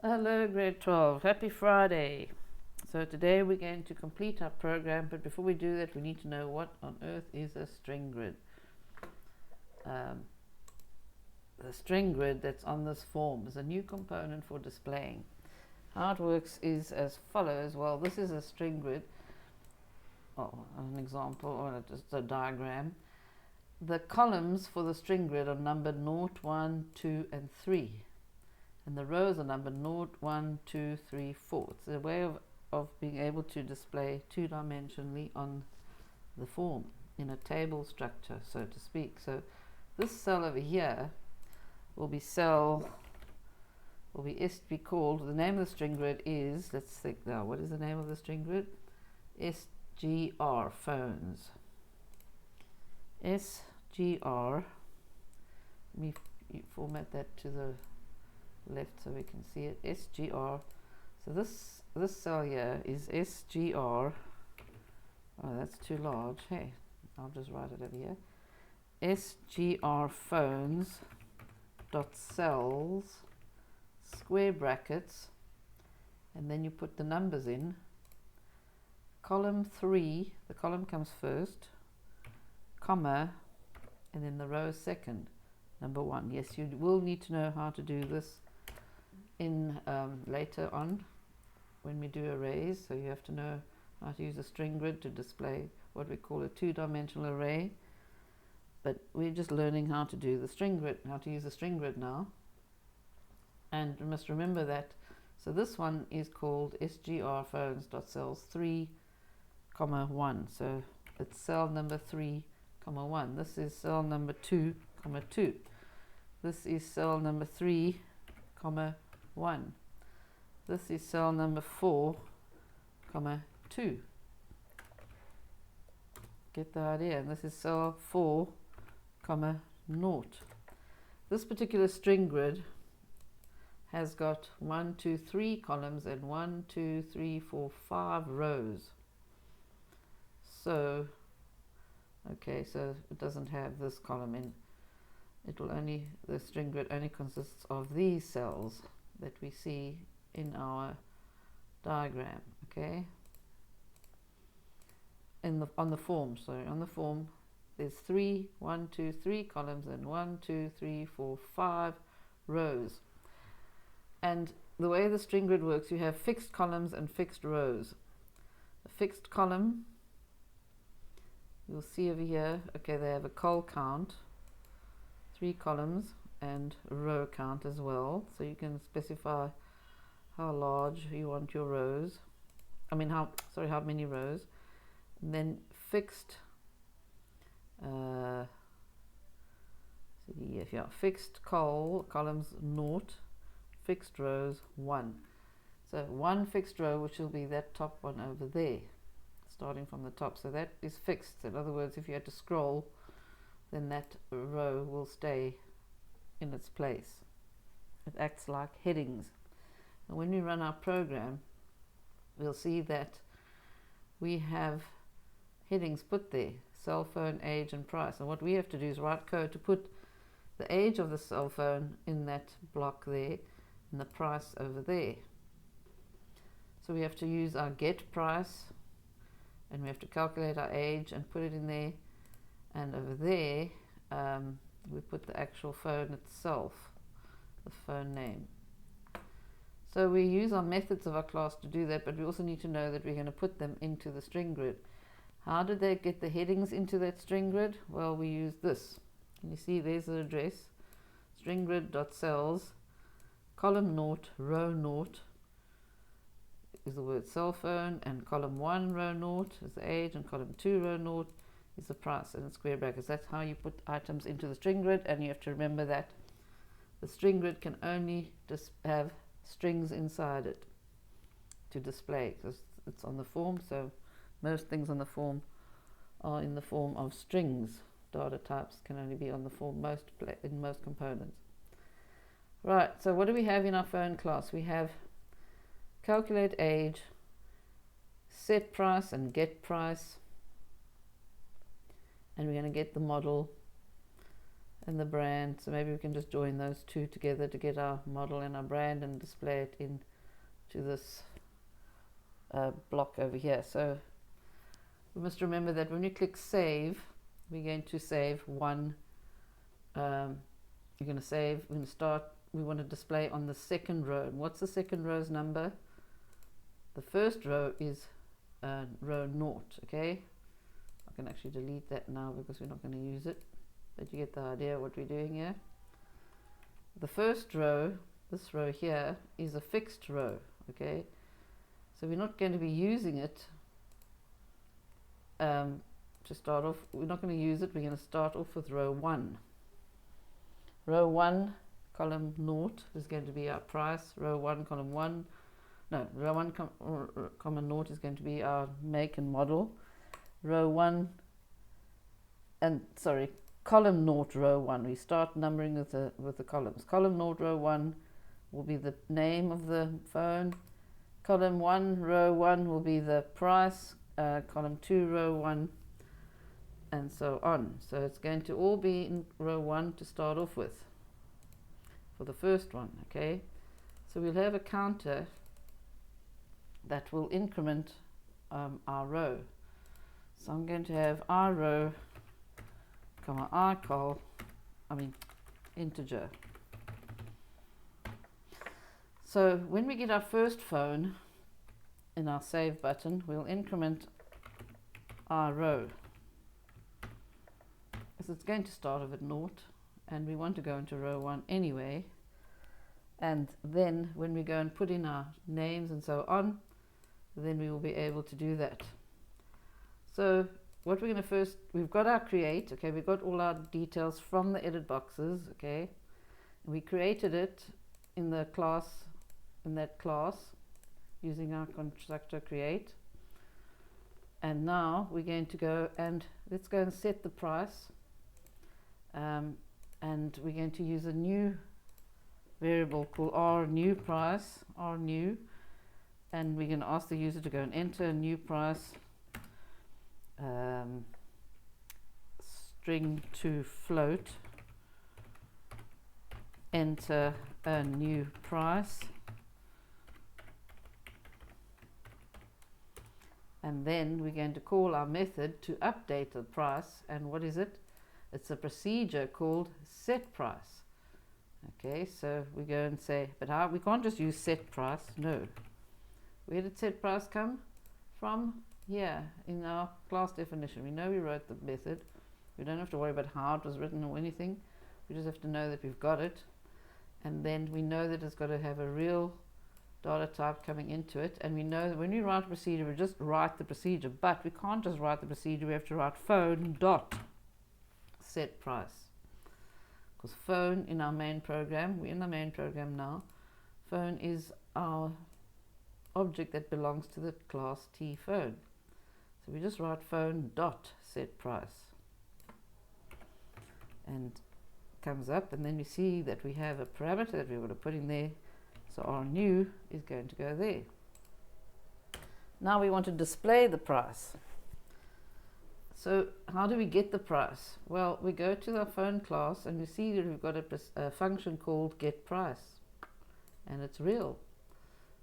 Hello grade 12, happy Friday. So today we're going to complete our program, but before we do that we need to know what on earth is a string grid. The string grid that's on this form is a new component for displaying. How it works is as follows. Well, this is a string grid, an example or just a diagram. The columns for the string grid are numbered 0, 1, 2 and 3. And the rows are numbered 0, 1, 2, 3, 4. It's a way of being able to display two-dimensionally on the form in a table structure, so to speak. So this cell over here will be called, the name of the string grid is, let's think now, what is the name of the string grid? SGR phones. SGR, let me format that to the left so we can see it. SGR. So this cell here is SGR. Oh, that's too large. Hey, I'll just write it over here. SGR phones dot cells square brackets, and then you put the numbers in. Column 3, the column comes first, comma, and then the row second. Number 1. Yes, you will need to know how to do this in later on when we do arrays. So you have to know how to use a string grid to display what we call a two-dimensional array. But we're just learning how to do the string grid, how to use the string grid now. And you must remember that. So this one is called SGR phones.cells 3, 1. So it's cell number 3, 1. This is cell number 2, 2. This is cell number 3, 1. This is cell number 4, 2. Get the idea? And this is cell 4, 0. This particular string grid has got 1, 2, 3 columns and 1, 2, 3, 4, 5 rows. So, okay, so it doesn't have this column in. The string grid only consists of these cells that we see in our diagram, okay? On the form, there's 1, 2, 3 columns and 1, 2, 3, 4, 5 rows. And the way the string grid works, you have fixed columns and fixed rows. A fixed column, you'll see over here, okay, they have a col count, 3 columns, and a row count as well. So you can specify how large you want your rows. How many rows. And then fixed, fixed columns 0, fixed rows 1. So one fixed row, which will be that top one over there, starting from the top. So that is fixed. In other words, if you had to scroll, then that row will stay in its place. It acts like headings. And when we run our program, we'll see that we have headings put there: cell phone, age and price. And what we have to do is write code to put the age of the cell phone in that block there and the price over there. So we have to use our get price, and we have to calculate our age and put it in there. And over there, we put the actual phone itself, the phone name. So we use our methods of our class to do that, but we also need to know that we're going to put them into the string grid. How did they get the headings into that string grid? Well, we use this. You see, there's the address, string grid.cells, column 0, row 0 is the word cell phone, and column 1, row 0 is the age, and column 2, row 0 is the price, and square brackets. That's how you put items into the string grid, and you have to remember that the string grid can only just have strings inside it to display, because it's on the form. So most things on the form are in the form of strings. Data types can only be on the form in most components. Right, so what do we have in our phone class? We have calculate age, set price and get price, and we're going to get the model and the brand. So maybe we can just join those two together to get our model and our brand and display it into this block over here. So we must remember that when you click save, we're going to save one. You're going to save, we're going to start, we want to display on the second row. And what's the second row's number? The first row is row 0, okay? I can actually delete that now because we're not going to use it, but you get the idea of what we're doing here. The first row, this row here, is a fixed row, okay? So we're not going to be using it to start off. We're not going to use it. We're going to start off with row 1. Row 1, column 0 is going to be our price. Row 1, column 1. No, row 1, comma 0 is going to be our make and model. Row 1, and sorry, column 0, row 1. We start numbering with the columns. Column 0, row 1 will be the name of the phone. Column 1, row 1 will be the price. Column 2, row 1, and so on. So it's going to all be in row 1 to start off with for the first one, okay? So we'll have a counter that will increment our row. So I'm going to have r row, comma r col, integer. So when we get our first phone in our save button, we'll increment our row, because it's going to start off at 0 and we want to go into row 1 anyway. And then when we go and put in our names and so on, then we will be able to do that. So what we're going to first, we've got our create, okay, we've got all our details from the edit boxes, okay. We created it in the class, in that class, using our constructor create. And now we're going to go and let's go and set the price, and we're going to use a new variable called r new price, r new, and we're going to ask the user to go and enter a new price, string to float, enter a new price, and then we're going to call our method to update the price. And what is it? It's a procedure called set price. Okay, so we go and say, but how, we can't just use set price. No. Where did set price come from? Here in our class definition. We know we wrote the method. We don't have to worry about how it was written or anything. We just have to know that we've got it, and then we know that it's got to have a real data type coming into it. And we know that when we write a procedure, we just write the procedure, but we can't just write the procedure. We have to write phone dot set price, because phone in our main program, we're in the main program now, phone is our object that belongs to the class T phone. So we just write phone dot set price, and comes up, and then we see that we have a parameter that we want to put in there. So our new is going to go there. Now we want to display the price. So how do we get the price? Well, we go to the phone class and we see that we've got a function called get price, and it's real.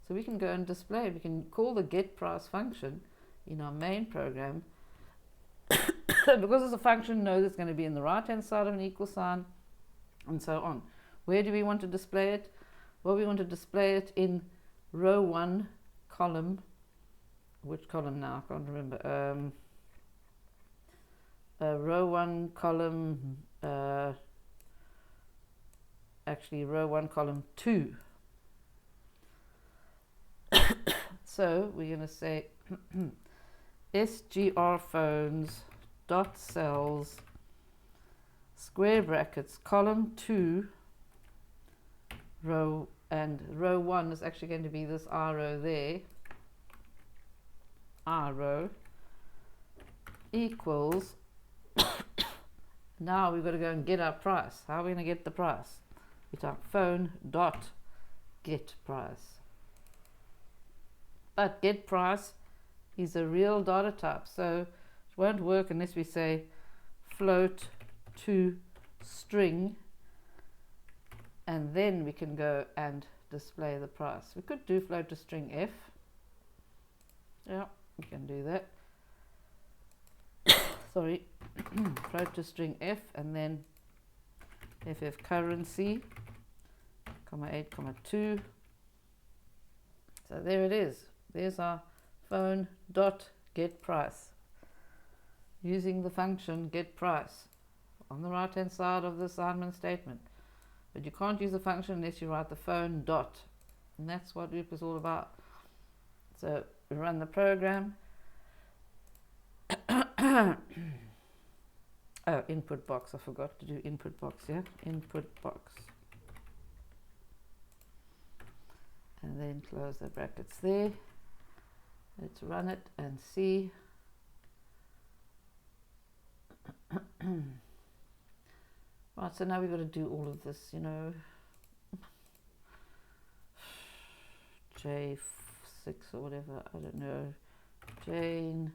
So we can go and display, we can call the get price function in our main program. Because it's a function, know that it's going to be in the right hand side of an equal sign, and so on. Where do we want to display it? Well, we want to display it in row 1, column, which column now? I can't remember. Row 1, column, actually row 1, column 2. So we're going to say SGR phones dot cells square brackets column 2 row, and row 1 is actually going to be this R row there, R row equals now we've got to go and get our price. How are we going to get the price? We type phone dot get price. But get price is a real data type, so it won't work unless we say float to string, and then we can go and display the price. We could do float to string f. Yeah, we can do that. Sorry, float to string f, and then ff currency, comma 8, comma 2. So there it is. There's our phone dot get price using the function get price on the right hand side of the assignment statement. But you can't use the function unless you write the phone dot, and that's what loop is all about. So we run the program. Oh, input box, I forgot to do input box. Yeah, input box, and then close the brackets there. Let's run it and see. Right, so now we've got to do all of this, you know. J6 or whatever, I don't know. Jane.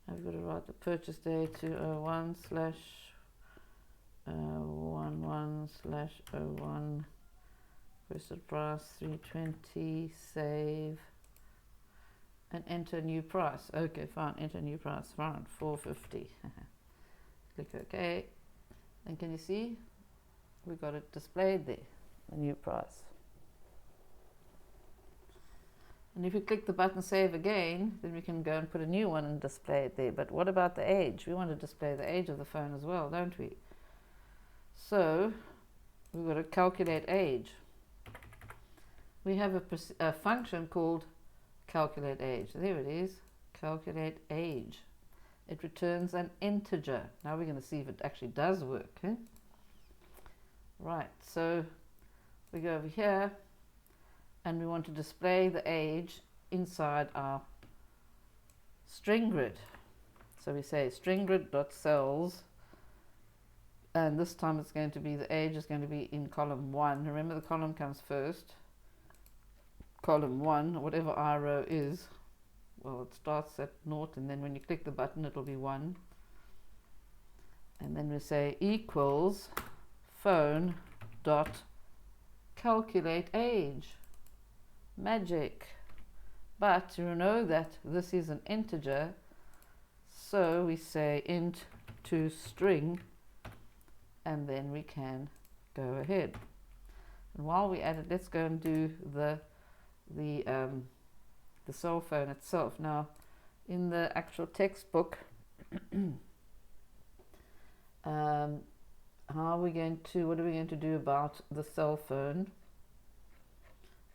Now we've got to write the purchase date to 01/11/01, requested price 320, save, and enter new price. Okay, fine, enter new price, fine, 450. Click OK. And can you see? We got it displayed there, the new price. And if you click the button save again, then we can go and put a new one and display it there. But what about the age? We want to display the age of the phone as well, don't we? So we've got to calculate age. We have a function called calculate age. There it is, calculate age. It returns an integer. Now we're going to see if it actually does work. Eh? Right, so we go over here and we want to display the age inside our string grid. So we say string grid.cells, and this time it's going to be, the age is going to be in column 1. Remember, the column comes first. Column 1, whatever I row is, well, it starts at 0, and then when you click the button it'll be 1. And then we say equals phone dot calculate age. Magic. But you know that this is an integer, so we say int to string, and then we can go ahead. And while we at it, let's go and do the cell phone itself. Now, in the actual textbook, how are we going to, what are we going to do about the cell phone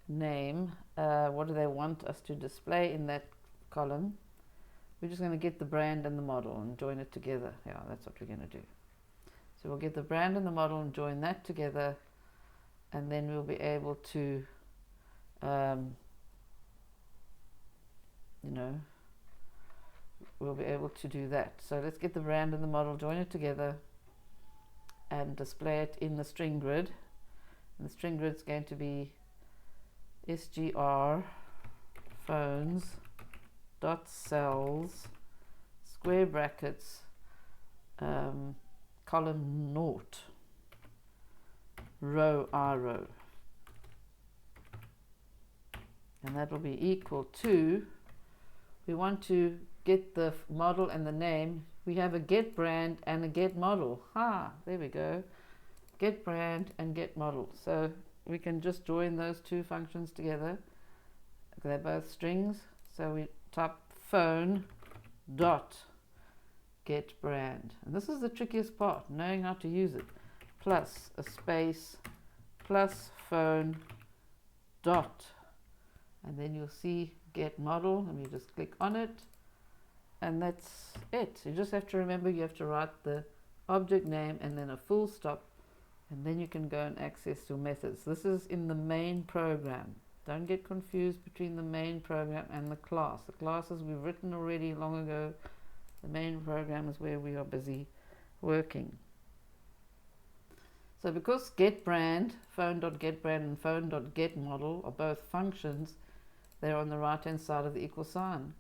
name? What do they want us to display in that column? We're just going to get the brand and the model and join it together. Yeah, that's what we're going to do. So we'll get the brand and the model and join that together, and then we'll be able to you know, we'll be able to do that. So let's get the brand and the model, join it together, and display it in the string grid. And the string grid is going to be SGR phones dot cells square brackets column 0 row I row, and that will be equal to, we want to get the model and the name. We have a get brand and a get model. There we go, get brand and get model. So we can just join those two functions together. They're both strings, so we type phone dot get brand, and this is the trickiest part, knowing how to use it, plus a space plus phone dot, and then you'll see get model, and you just click on it, and that's it. You just have to remember, you have to write the object name and then a full stop, and then you can go and access your methods. This is in the main program. Don't get confused between the main program and the class. The classes we've written already long ago. The main program is where we are busy working. So because getBrand, phone.getBrand and phone.getModel are both functions, they're on the right hand side of the equal sign.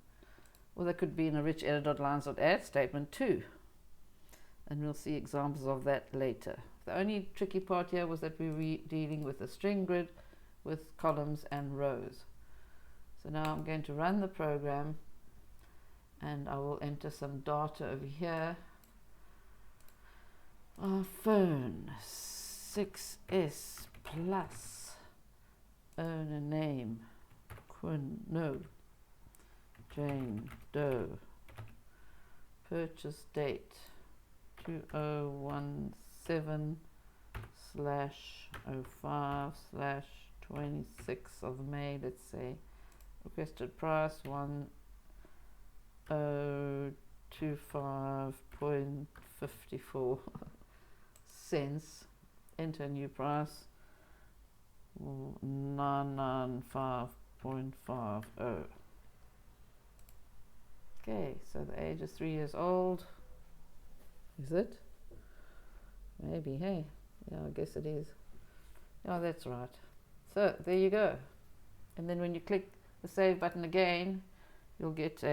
Or they could be in a rich edit.lines.add statement too. and we'll see examples of that later. The only tricky part here was that we were dealing with a string grid with columns and rows. So now I'm going to run the program, and I will enter some data over here. Our phone 6S plus, owner name Jane Doe, purchase date 2017/05/26 of May, let's say. Requested price 1025.54 cents. Enter new price 995.50. Okay, so the age is 3 years old. Is it? Maybe, hey. Yeah, I guess it is. Oh, that's right. So there you go. And then when you click the save button again, you'll get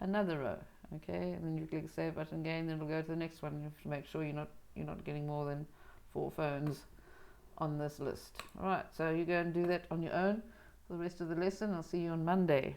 another row. Okay, and then you click the save button again, then it'll go to the next one. You have to make sure you're not getting more than 4 phones on this list. All right, so you go and do that on your own for the rest of the lesson. I'll see you on Monday.